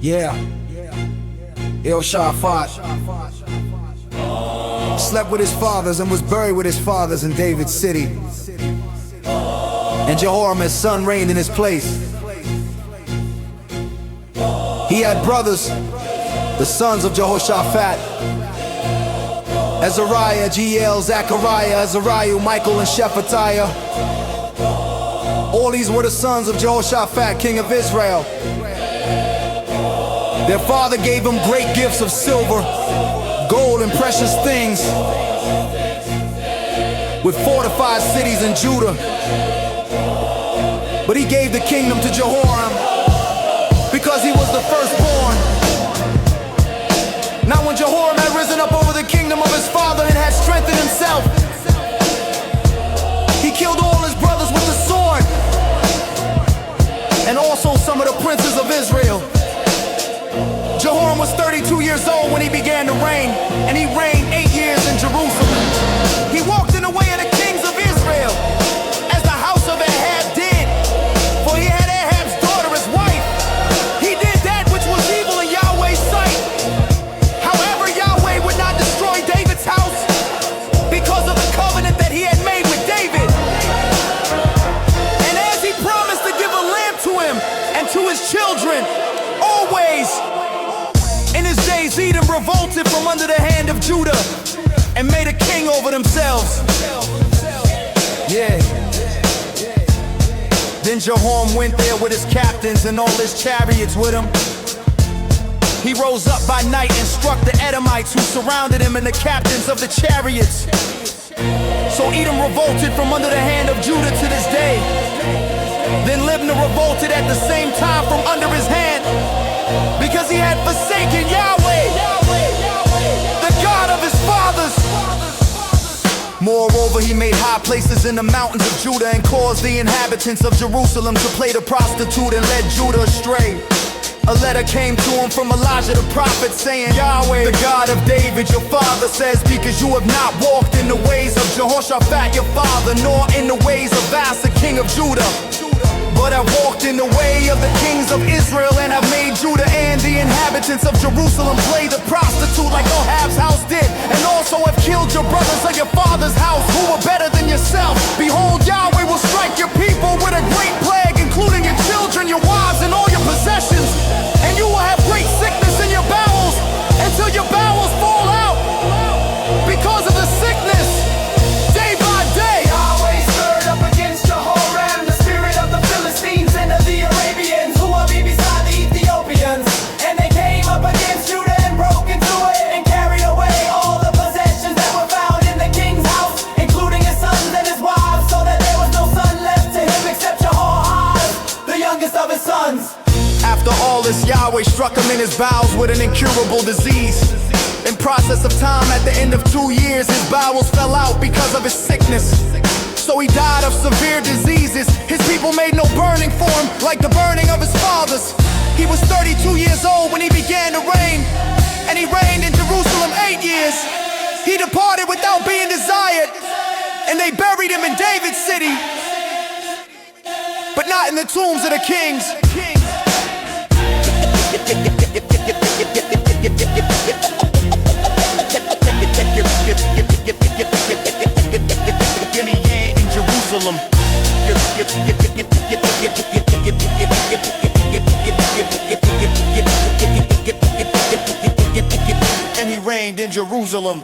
Yeah, Jehoshaphat slept with his fathers and was buried with his fathers in David's city. And Jehoram his son reigned in his place. He had brothers, the sons of Jehoshaphat: Azariah, Jeiel, Zechariah, Azariah, Michael, and Shephatiah. All these were the sons of Jehoshaphat, king of Israel. Their father gave them great gifts of silver, gold, and precious things, with fortified cities in Judah. But he gave the kingdom to Jehoram because he was the firstborn. Now when Jehoram had risen up over the kingdom of his father and had strengthened himself, he killed all his brothers with the sword, and also some of the princes of Israel. Jehoram was 32 years old when he began to reign, and he reigned 8 years in Jerusalem. He walked in the way of the kings of Israel, as the house of Ahab did, for he had Ahab's daughter as wife. He did that which was evil in Yahweh's sight. However, Yahweh would not destroy David's house because of the covenant that he had made with David. And as he promised to give a lamb to him and to his children, always, in his days, Edom revolted from under the hand of Judah and made a king over themselves. Yeah. Then Jehoram went there with his captains and all his chariots with him. He rose up by night and struck the Edomites who surrounded him and the captains of the chariots. So Edom revolted from under the hand of Judah to this day. Then Libnah revolted at the same time from under his hand, because he had forsaken Yahweh, the God of his fathers. Moreover, he made high places in the mountains of Judah and caused the inhabitants of Jerusalem to play the prostitute and led Judah astray. A letter came to him from Elijah the prophet saying, Yahweh, the God of David, your father, says, because you have not walked in the ways of Jehoshaphat your father, nor in the ways of Asa king of Judah, but have walked in the way of the kings of Israel, and have made Judah and the inhabitants of Jerusalem play the prostitute like Ahab's house did, and also have killed your brothers of your father's house who were better than yourself. Behold, Yahweh will strike your people with a great plague, including your children, your wives, and all your possessions, and you will have great sickness in your bowels until your bowels fall out because of the sickness. Day by day, Yahweh stirred up against Jehoram the spirit of the Philistines and of the Arabians who will be beside the Ethiopians, and they came up against Judah and broke into it and carried away all the possessions that were found in the king's house, including his sons and his wives, so that there was no son left to him except Jehoahaz, the youngest of his sons. After all this, Yahweh struck him in his bowels with an incurable disease. In process of time, at the end of 2 years, his bowels fell out because of his sickness. So he died of severe diseases. His people made no burning for him like the burning of his fathers. He was 32 years old when he began to reign, and he reigned in Jerusalem 8 years. He departed without being desired, and they buried him in David's city, but not in the tombs of the kings. In Jerusalem, and he reigned in Jerusalem.